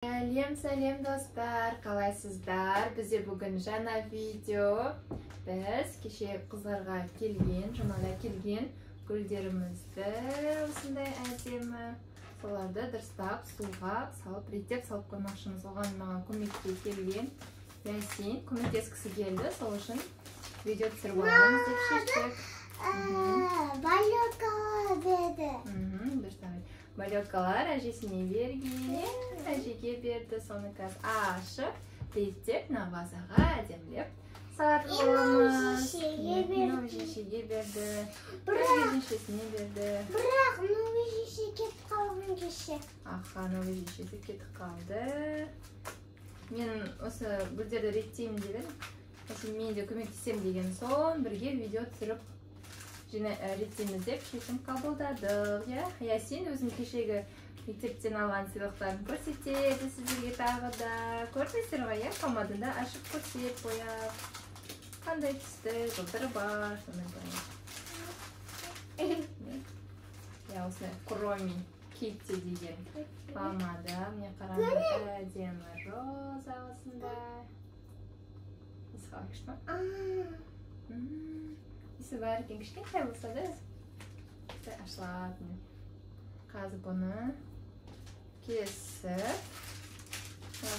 Сәлем достар, қалайсыздар? Бізде бүгін жаңа видео. Біз кеше қыздарға келген, жұмада келген гүлдерімізді осындай әдемі, соларды дұрыстап суға салып, реттеп салып қоймақшымыз. Оған маған көмекке келген Ясин көмектескісі келді, сол үшін видео түсіріп аламыз деп шештік. Балёкалар деді. Балёкалар әжесіне берген, әжеге берді, соны қазір ашып, реттеп, вазаға әдемілеп салат қоямыз. Шешеге берді, жешесіне берді. Бірақ шеше кетіп қалған кеше. Аха, шешесі кетіп қалды. Мен осы гүлдерді реттеймін деген, мен де көмектесем деген соң бірге видео түсіріп реттейміз деп шешім қабылдадық. Ясин өзінің кешегі мектептен алған сыйлықтарын көрсетеді сіздерге тағы да. Көрдіңіздер ғой, комодында ашып көрсет қояп. Қандай түсті жылдары бар, осындай Кроми Китти деген помада. Мне қараңыз, әдемі роза осындай. Исхалышты ма? Есі бар екен, кішкентай болса да ашылатын. Қазір бұны кесіп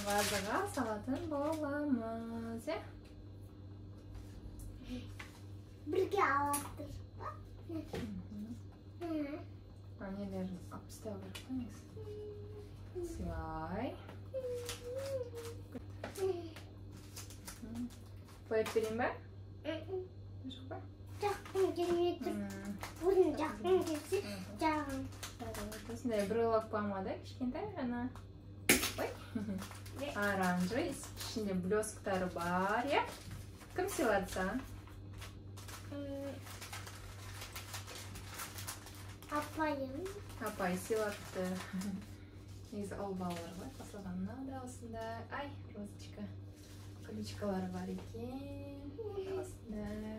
вазаға салатын боламыз. Бірге алаттыр ба? Нелерін алып тастау керек қой. Сылай. Қойып берейін ба? Жоқ па? Жақын келмейді. Өзін жақын келсе, жағын. Осындай брелок помада, кішкентай ғана. Оранжевый, ішінде блесктары бар. Кім сыйлады саған? Апайым. Апай сыйлапты. Негізі ол балалар ғой, қосылғанына да осындай. Ай, розочка. Колечкалары бар екен. Осындай.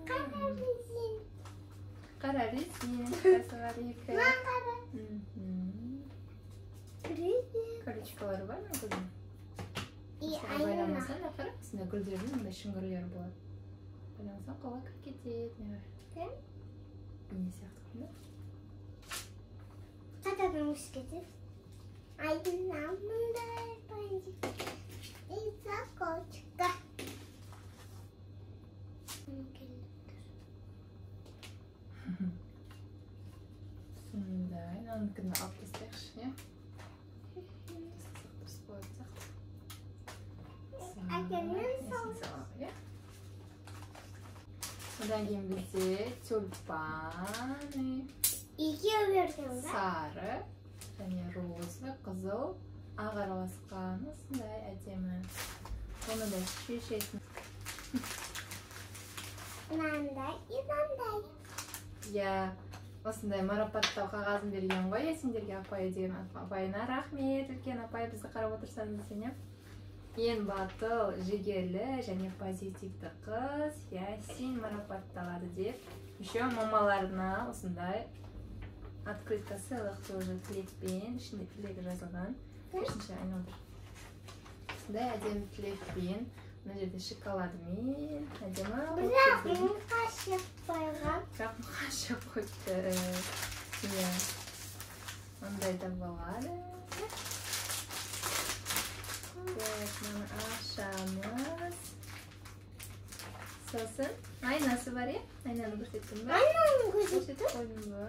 Қара резин. Қара резин. Қасы бар екі. Қара. Резин. Колечкалары бар ма бүгін? И байламасаң да қара, осындай гүлдердің мұндай шүңгірлері болады. Байламасаң қолға кіріп кетеді. Не сияқты қойды? Қадағын өз кетеді. Айдына мұндай бәнді. Иса қочқа. Сондай, наныкіні алып тастайықшы, дұрыс болады сияқты. Одан кейін бізде тюльпан, сары, және розы, қызыл, ақ араласқан, осындай әдемі. Оны да шешетін. Мынандай, мынандай. Осындай марапаттау қағазын берген ғой, сендерге апай деген апайына рахмет, үлкен апай бізді қарап отырсаңыз десең. Ең батыл, жігерлі және позитивті қыз Ясин марапатталады деп. Еще мамаларына осындай открытка сыйлық тоже тілекпен, ішінде тілегі жазылған. Үшінші айналдыр. Осындай әдемі тілекпен. Мына жерде шоколадымен, әдемі. бірақ мұн қашық қойған. Бірақ мұн қашық қойды. Ондай да болады. Мына ашамыз. Сосын айнасы бар, айнаны көрсеттім ба? Айнаны көрсеттім. Қойдым ба?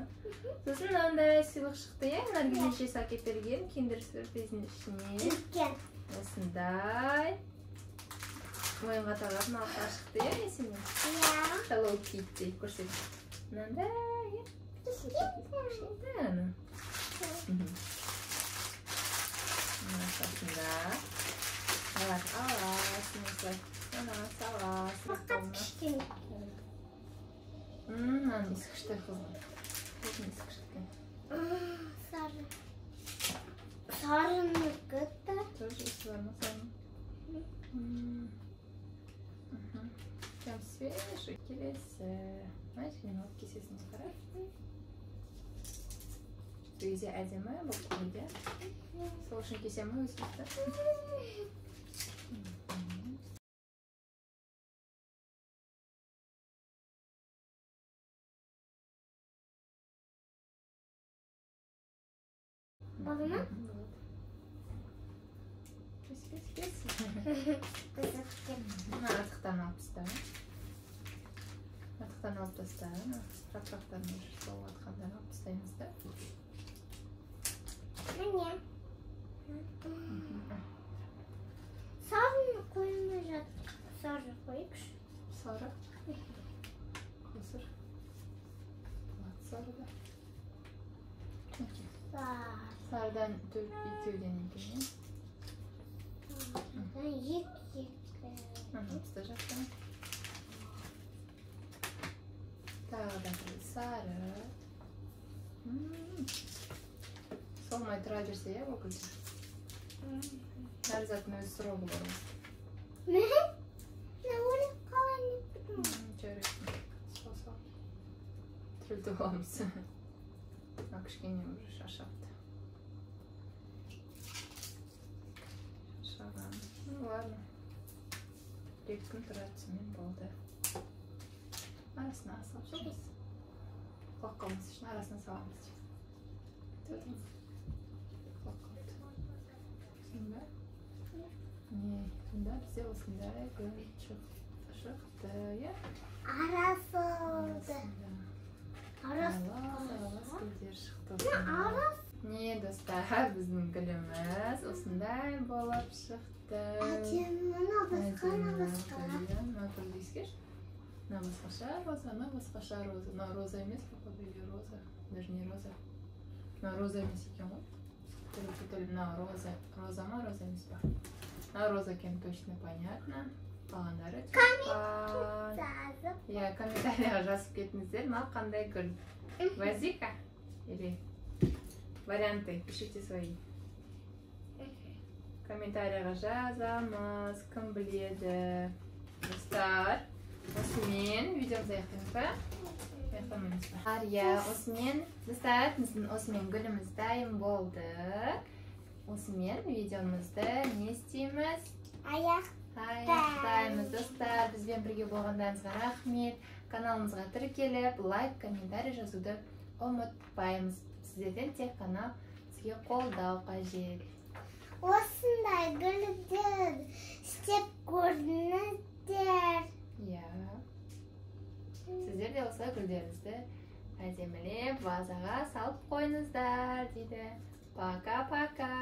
Сосын мынандай сыйлық шықты, наргиз жесі әкеп берген киндер сюрприздің ішіне. Үлкен. Осындай. Ойынға тағатын алқа шықты, есімде? Hello Kitty көрсет. Мынандай. Кішкентай ана. Осында. Аласың, осылай. Саласың. Бақат кішкен. Мынаны ескішті қызым. Өзін ескішті. Сары. Сарыны күтті. Тоже есі бар ма сарын? Прям свежий, келесі. Знаете, мен алып кесесін қарап. Үйде әдемі бұл үйде. Сол үшін кесемі өзімізді. Oldu mu? Kes. Artıqtan alып тастайын. Artıqtan алып тастайын. Жапырақтарын сол атқандан алып тастаймыз да. Міне. Сарыны қоймай жатыр. Сары қойықшы. Сары. Қосыр. Сары да. Sarıdan 4-2'den ekleyeyim. Tutacaktım. Tağdan sarı. Solmay tıra берсе ya bu kız. Her zaten öz sıra bulurum. Ne? Ne oluyor? Kalan Çörek. Sol. Türlü olmuş. Akışken yumruş aşağıda. Шаган. Ну ладно. 2 күн тұратын болды. Арасына салып шығамыз. Құлақ қалмас үшін арасына саламыз. Көрдіңіз? Құлақ қалды. Сонда? Не, сонда бізде осындай гүл шықты, иә? Арасы oldu. Аралас гүлдер шықты. Не, достар, біздің гүліміз осындай болып шықты. Мына басқа. Мына гүлді ескеш. Мына басқаша роза, мына басқаша роза. Мына роза емес, или роза, даже не роза. Мына роза емес екен ғой. Мына роза ма, роза емес па? Мына роза екен точно понятно. Қалғандары тюльпан. Иә, комментарияға жазып кетіңіздер, мына қандай гүл. Вазика? Или варианты, пишите свои. Комментарияға жазамыз, кім біледі. Достар, осымен видеомызды аяқтаймыз ба? Аяқтамаймыз ба? Иә, осымен, достар, біздің осымен гүліміз дайын болды. Осымен видеомызды не істейміз? Аяқтаймыз, достар. Бізбен бірге болғандарыңызға рахмет. Каналымызға тіркеліп, лайк, комментарий жазуды ұмытпаймыз. Сіздерден тек қана сізге қолдау қажет. Осындай гүлдер істеп көрдіңіздер. Иә. Сіздер де осылай гүлдеріңізді әдемілеп вазаға салып қойыңыздар дейді. Пока-пока.